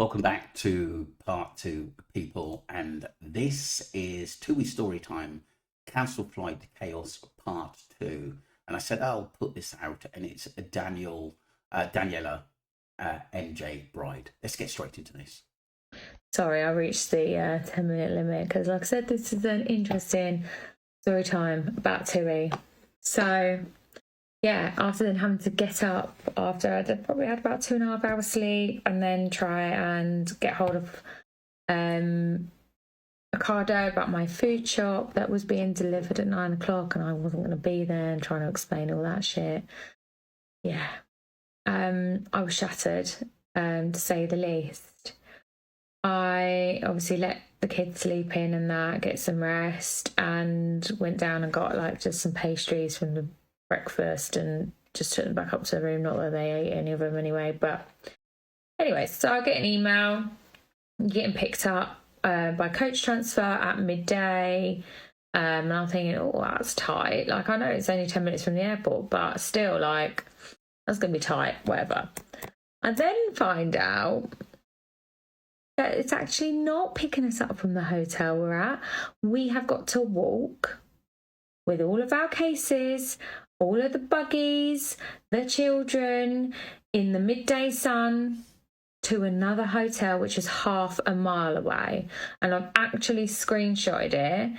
Welcome back to part two, people, and this is TUI story time, Cancel Flight Chaos part two. And I said I'll put this out, and it's a Daniela, MJ Bride. Let's get straight into this. Sorry, I reached the 10-minute limit because, like I said, this is an interesting story time about TUI. So, yeah, after then having to get up after I'd probably had about 2.5 hours sleep and then try and get hold of Ocado about my food shop that was being delivered at 9 o'clock and I wasn't going to be there, and trying to explain all that shit. Yeah, I was shattered, to say the least. I obviously let the kids sleep in and that, get some rest, and went down and got like just some pastries from the breakfast and just took them back up to the room. Not that they ate any of them anyway, but anyway, so I get an email getting picked up by coach transfer at midday. And I'm thinking, oh, that's tight. Like, I know it's only 10 minutes from the airport, but still, like, that's going to be tight, whatever. I then find out that it's actually not picking us up from the hotel we're at. We have got to walk with all of our cases, all of the buggies, the children, in the midday sun to another hotel, which is half a mile away. And I've actually screenshotted it.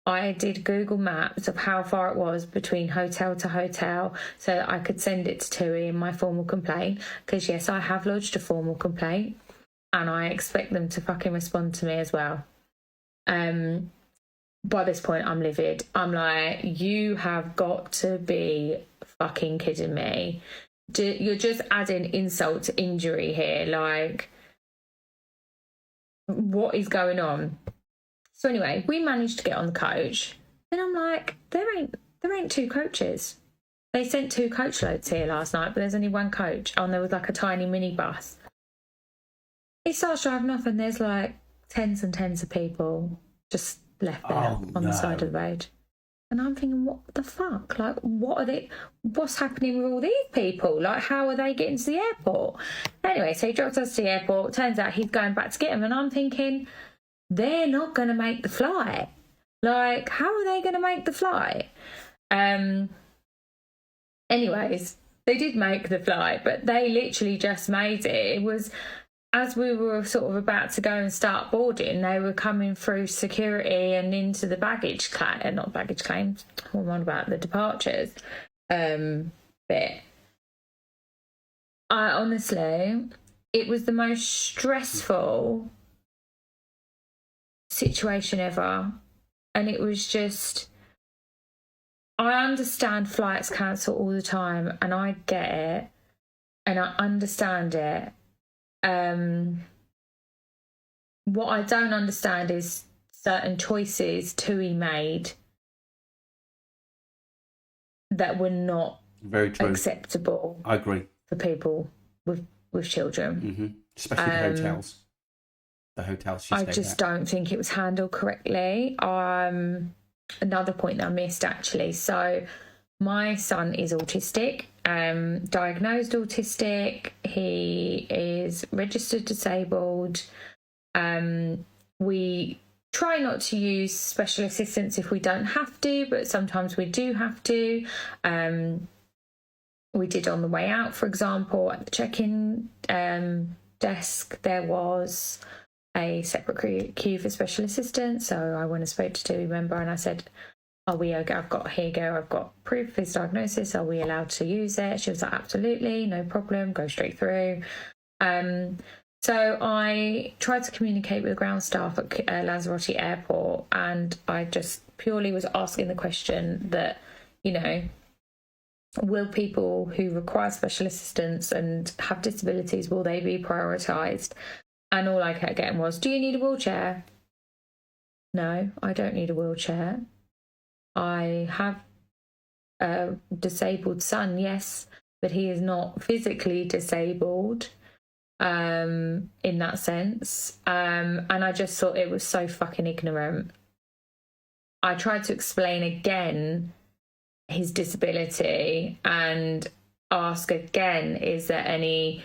I did Google Maps of how far it was between hotel to hotel so that I could send it to TUI in my formal complaint. Because, yes, I have lodged a formal complaint and I expect them to fucking respond to me as well. By this point, I'm livid. I'm like, you have got to be fucking kidding me. You're just adding insult to injury here. Like, what is going on? So anyway, we managed to get on the coach. Then I'm like, there ain't two coaches. They sent two coach loads here last night, but there's only one coach. Oh, and there was like a tiny minibus. It starts driving off and there's like tens and tens of people just left there on the side of the road. And I'm thinking, what the fuck? Like, what's happening with all these people? Like, how are they getting to the airport? Anyway, so he drops us to the airport. Turns out he's going back to get them. And I'm thinking, they're not going to make the flight. Like, how are they going to make the flight? Anyways, they did make the flight, but they literally just made it. It was, as we were sort of about to go and start boarding, they were coming through security and into the baggage claim, not baggage claims, what am I on about, the departures bit. I honestly, it was the most stressful situation ever. And it was just, I understand flights cancel all the time and I get it and I understand it. What I don't understand is certain choices TUI made that were not Very true. acceptable. I agree. For people with children. Mm-hmm. Especially the hotels. The hotels. I just don't think it was handled correctly. Another point that I missed, actually. So my son is autistic. Diagnosed autistic. He is registered disabled. We try not to use special assistance if we don't have to, but sometimes we do have to. We did on the way out, for example, at the check-in desk, there was a separate queue for special assistance. So I went and spoke to a member and I said, are we okay? I've got proof of his diagnosis. Are we allowed to use it? She was like, absolutely, no problem, go straight through. So I tried to communicate with the ground staff at Lanzarote Airport, and I just purely was asking the question that, you know, will people who require special assistance and have disabilities, will they be prioritised? And all I kept getting was, do you need a wheelchair? No, I don't need a wheelchair. I have a disabled son, yes, but he is not physically disabled in that sense. And I just thought it was so fucking ignorant. I tried to explain again his disability and ask again, is there any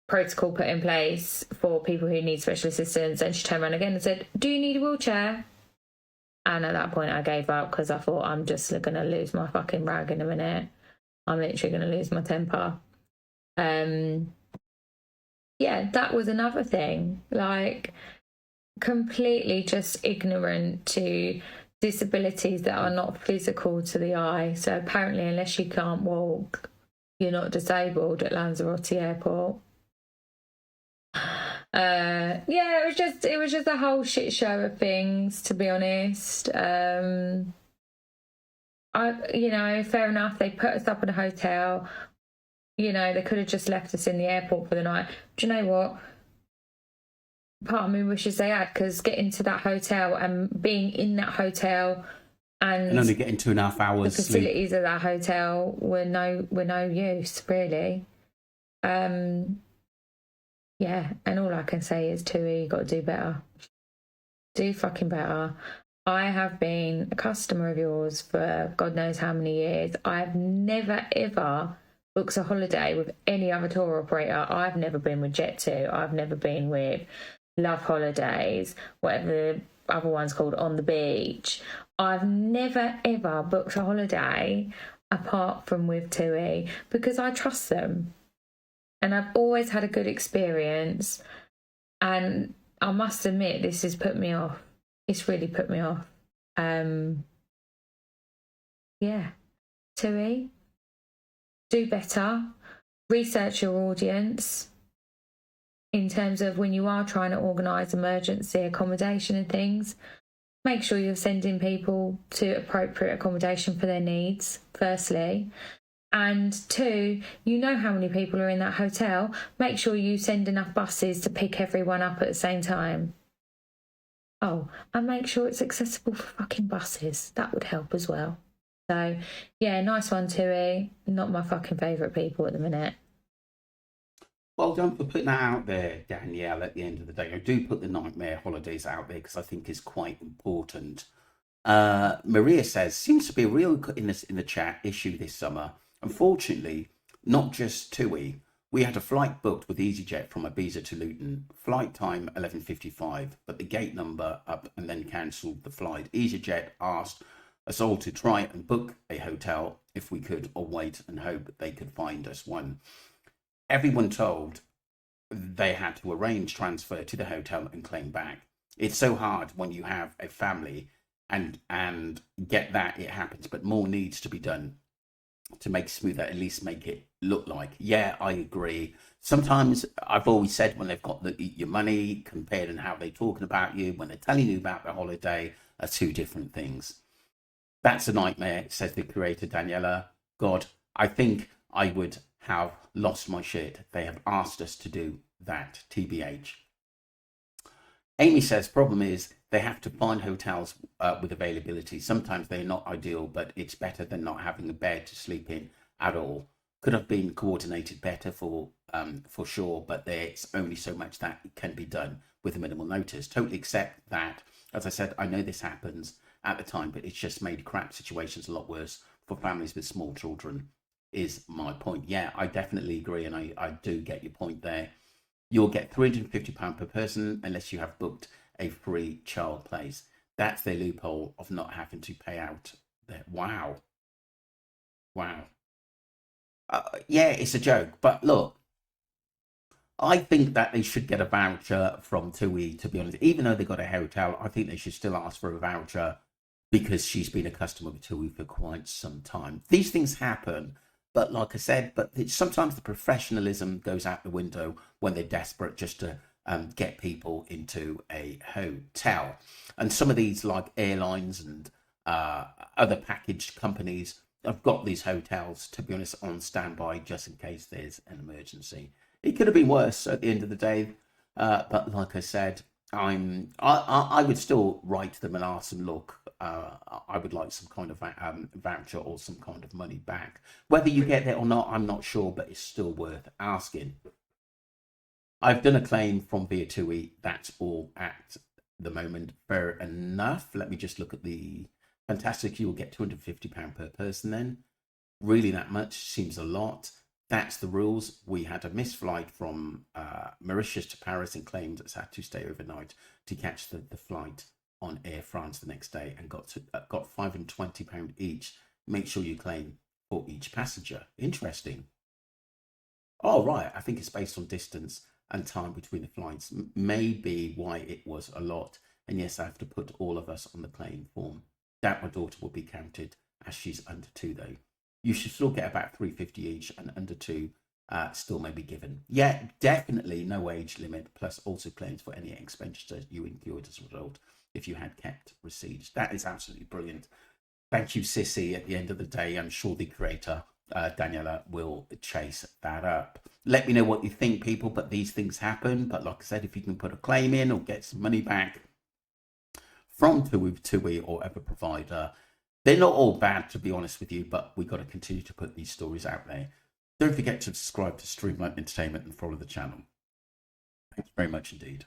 protocol put in place for people who need special assistance. And she turned around again and said, "Do you need a wheelchair?" And at that point I gave up, because I thought, I'm just going to lose my fucking rag in a minute. I'm literally going to lose my temper. Yeah, that was another thing. Like, completely just ignorant to disabilities that are not physical to the eye. So apparently, unless you can't walk, you're not disabled at Lanzarote Airport. Yeah, it was just a whole shit show of things, to be honest. Fair enough, they put us up in a hotel. They could have just left us in the airport for the night. Do you know what? Part of me wishes they had, because getting to that hotel and being in that hotel and only getting 2.5 hours the facilities of that hotel were no use, really. Yeah, and all I can say is, Tui, you got to do better. Do fucking better. I have been a customer of yours for God knows how many years. I've never ever booked a holiday with any other tour operator. I've never been with Jet2. I've never been with Love Holidays, whatever the other one's called, On the Beach. I've never ever booked a holiday apart from with TUI, because I trust them. And I've always had a good experience. And I must admit, this has put me off. It's really put me off. Yeah. TUI, do better. Research your audience in terms of when you are trying to organise emergency accommodation and things. Make sure you're sending people to appropriate accommodation for their needs, firstly. And two, you know how many people are in that hotel. Make sure you send enough buses to pick everyone up at the same time. Oh, and make sure it's accessible for fucking buses. That would help as well. So, yeah, nice one, TUI. Not my fucking favourite people at the minute. Well done for putting that out there, Danielle, at the end of the day. I do put the nightmare holidays out there because I think it's quite important. Maria says, seems to be a real, in the chat, issue this summer. Unfortunately, not just TUI. We had a flight booked with EasyJet from Ibiza to Luton. Flight time 11:55, but the gate number up and then cancelled the flight. EasyJet asked us all to try and book a hotel if we could, or wait and hope they could find us one. Everyone told they had to arrange transfer to the hotel and claim back. It's so hard when you have a family and get that it happens, but more needs to be done to make smoother, at least make it look like. Yeah, I agree. Sometimes I've always said, when they've got your money compared and how they're talking about you, when they're telling you about the holiday, are two different things. That's a nightmare, says the creator, Daniela. God, I think I would have lost my shit. They have asked us to do that, TBH. Amy says, problem is they have to find hotels with availability. Sometimes they're not ideal, but it's better than not having a bed to sleep in at all. Could have been coordinated better for sure, but there's only so much that can be done with minimal notice. Totally accept that. As I said, I know this happens at the time, but it's just made crap situations a lot worse for families with small children, is my point. Yeah, I definitely agree, and I do get your point there. You'll get £350 per person unless you have booked a free child place. That's their loophole of not having to pay out there. Wow. Yeah, it's a joke, but look, I think that they should get a voucher from TUI, to be honest. Even though they got a hotel, I think they should still ask for a voucher, because she's been a customer with TUI for quite some time. These things happen, but like I said, sometimes the professionalism goes out the window when they're desperate just to get people into a hotel. And some of these, like airlines and other packaged companies, have got these hotels, to be honest, on standby just in case there's an emergency. It could have been worse at the end of the day, but like I said, I would still write to them and ask them, look, I would like some kind of voucher or some kind of money back. Whether you get it or not, I'm not sure, but it's still worth asking. I've done a claim from via TUI. That's all at the moment. Fair enough. Let me just look at the fantastic. You'll get £250 per person then. Really, that much seems a lot. That's the rules. We had a missed flight from Mauritius to Paris and claimed us had to stay overnight to catch the flight on Air France the next day, and got £520 each. Make sure you claim for each passenger. Interesting. Oh, right. I think it's based on distance and time between the flights. Maybe why it was a lot. And yes, I have to put all of us on the claim form. That my daughter will be counted as she's under 2 though. You should still get about 350 each, and under 2 still may be given. Yeah, definitely no age limit, plus also claims for any expenditure you incurred as a result if you had kept receipts. That is absolutely brilliant. Thank you, Sissy. At the end of the day, I'm sure the creator, Daniela, will chase that up. Let me know what you think, people, but these things happen. But like I said, if you can put a claim in or get some money back from TUI or other provider, they're not all bad, to be honest with you, but we've got to continue to put these stories out there. Don't forget to subscribe to Streamline Entertainment and follow the channel. Thanks very much indeed.